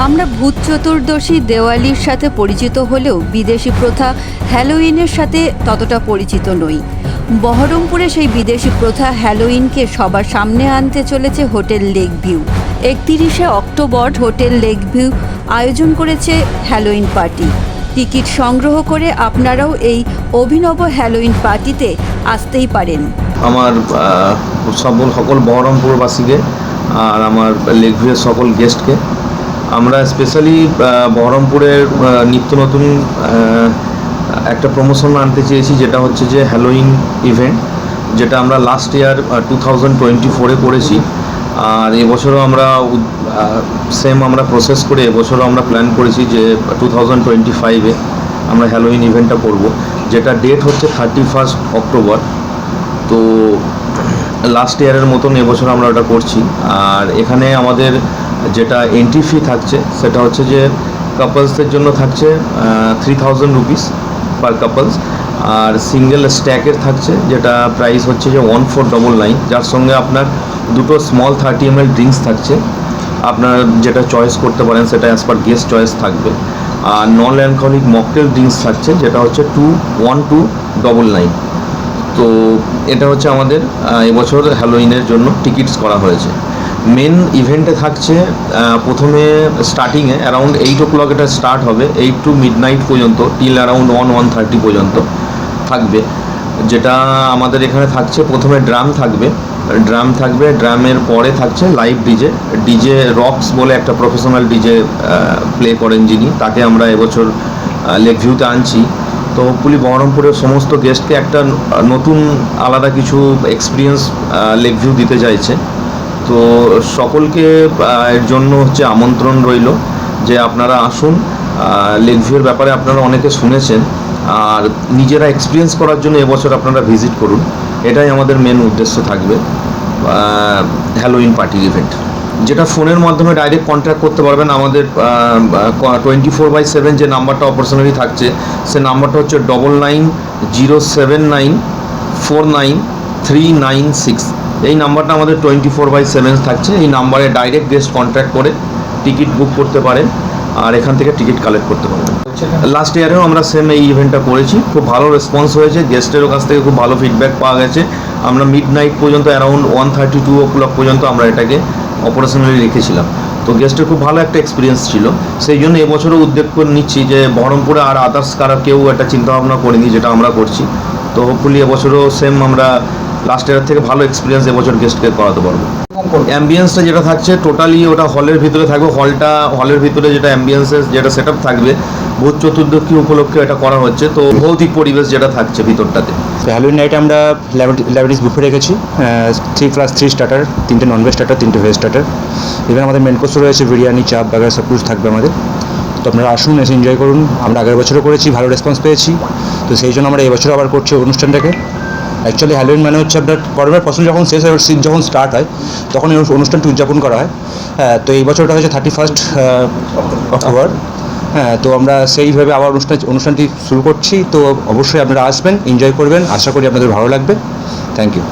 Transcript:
আমরা ভূত চতুর্দশী দেওয়ালির সাথে পরিচিত হলেও বিদেশি প্রথা হ্যালোইনের সাথে ততটা পরিচিত নই। বহরমপুরে সেই বিদেশি প্রথা হ্যালোইনকে সবার সামনে আনতে চলেছে হোটেল লেক ভিউ। 31শে অক্টোবর হোটেল লেক ভিউ আয়োজন করেছে হ্যালোইন পার্টি। টিকিট সংগ্রহ করে আপনারাও এই অভিনব হ্যালোইন পার্টিতে আসতেই পারেন। আমার সকল বহরমপুরবাসীকে আর আমার লেক ভিউয়ের সকল গেস্টকে আমরা স্পেশালি বহরমপুরের নিত্য নতুন একটা প্রমোশন আনতে চেয়েছি, যেটা হচ্ছে যে হ্যালোইন ইভেন্ট, যেটা আমরা লাস্ট ইয়ার 2024-এ করেছি। আর এবছরও আমরা সেম আমরা প্রসেস করে এবছরও আমরা প্ল্যান করেছি যে 2025-এ আমরা হ্যালোইন ইভেন্টটা করব, যেটা ডেট হচ্ছে 31 অক্টোবর। তো লাস্ট ইয়ারের মতন এবছর আমরা ওটা করছি। আর এখানে আমাদের যেটা এন্ট্রি ফি থাকছে সেটা হচ্ছে যে কাপলসদের জন্য থাকছে 3000 রুপিস পার কাপলস, আর সিঙ্গেল স্ট্যাকের থাকছে যেটা প্রাইস হচ্ছে যে 1499, যার সঙ্গে আপনার দুটো স্মল 30 ml ড্রিঙ্কস থাকছে। আপনার যেটা চয়েস করতে পারেন সেটা অ্যাজ পার গেস্ট চয়েস থাকবে। আর নন অ্যালকোহলিক মকটেল ড্রিঙ্কস থাকছে যেটা হচ্ছে 1299। তো এটা হচ্ছে আমাদের এবছর হ্যালোইনের জন্য টিকিটস করা হয়েছে। মেন ইভেন্টে থাকছে প্রথমে স্টার্টিংয়ে অ্যারাউন্ড 8 o'clock এটা স্টার্ট হবে, 8 to midnight পর্যন্ত, টিল অ্যারাউন্ড 1-1:30 পর্যন্ত থাকবে। যেটা আমাদের এখানে থাকছে প্রথমে ড্রাম থাকবে, ড্রামের পরে থাকছে লাইভ ডিজে রক্স বলে একটা প্রফেশনাল ডিজে প্লে করেন যিনি, তাকে আমরা এবছর লেক ভিউতে আনছি। তো হোপফুলি বহরমপুরের সমস্ত গেস্টকে একটা নতুন আলাদা কিছু এক্সপিরিয়েন্স লেক ভিউ দিতে চাইছে। তো সকলকে এর জন্য হচ্ছে আমন্ত্রণ রইল যে আপনারা আসুন। লেক ভিউয়ের ব্যাপারে আপনারা অনেকে শুনেছেন, আর নিজেরা এক্সপিরিয়েন্স করার জন্য এবছর আপনারা ভিজিট করুন। এটাই আমাদের মেন উদ্দেশ্য থাকবে হ্যালোইন পার্টি ইভেন্ট, যেটা ফোনের মাধ্যমে ডাইরেক্ট কন্ট্যাক্ট করতে পারবেন। আমাদের 24/7 যে নাম্বারটা অপারেশনালি থাকছে সে নাম্বারটা হচ্ছে 9907949396। এই নাম্বারটা আমাদের 24/7 থাকছে। এই নাম্বারে ডাইরেক্ট গেস্ট কন্ট্যাক্ট করে টিকিট বুক করতে পারেন আর এখান থেকে টিকিট কালেক্ট করতে পারবেন। লাস্ট ইয়ারেও আমরা সেম এই ইভেন্টটা করেছি, খুব ভালো রেসপন্স হয়েছে, গেস্টেরও কাছ থেকে খুব ভালো ফিডব্যাক পাওয়া গেছে। আমরা মিডনাইট পর্যন্ত অ্যারাউন্ড 1:32 o'clock পর্যন্ত আমরা এটাকে অপারেশনালি রেখেছিলাম। তো গেস্টের খুব ভালো একটা এক্সপিরিয়েন্স ছিল। সেই জন্য এবছরও উদ্যোগ করে নিচ্ছি যে বহরমপুরে আর আদার্স কারা কেউ একটা চিন্তাভাবনা করিনি, যেটা আমরা করছি। তো হোপফুলি এবছরও সেম আমরা লাস্ট ইয়ার থেকে ভালো এক্সপিরিয়েন্স এবছর গেস্টকে করাতে পারবো। অ্যাম্বিয়েন্সটা যেটা থাকছে টোটালি ওটা হলের ভিতরে থাকবে। হলের ভিতরে যেটা অ্যাম্বিয়েন্সের যেটা সেট আপ থাকবে, ভূত চতুর্দশী উপলক্ষে এটা করা হচ্ছে। তো ভৌতিক পরিবেশ যেটা থাকছে ভিতরটাতে। হ্যালোইন নাইটে আমরা ল্যাবরেটরিজ বুফে রেখেছি, 3+3 স্টার্টার, 3টে ননভেজ স্টার্টার, 3টে ভেজ স্টার্টার। এবার আমাদের মেন কোর্সও রয়েছে বিরিয়ানি, চাপ, বার্গার সব কিছু থাকবে আমাদের। তো আপনারা আসুন, এসে এনজয় করুন। আমরা আগের বছরও করেছি, ভালো রেসপন্স পেয়েছি। তো সেই জন্য আমরা এবছর আবার করছি অনুষ্ঠানটাকে। অ্যাকচুয়ালি হ্যালোইন মানে হচ্ছে আপনার করবের ফসল যখন শেষ হয়, শীত যখন স্টার্ট হয় তখন এই অনুষ্ঠানটি উদযাপন করা হয়। তো এই বছরটা হচ্ছে 31 অক্টোবর। তো আমরা সেইভাবে আবার অনুষ্ঠানটি শুরু করছি। তো অবশ্যই আপনারা আসবেন, এনজয় করবেন, আশা করি আপনাদের ভালো লাগবে। Thank you.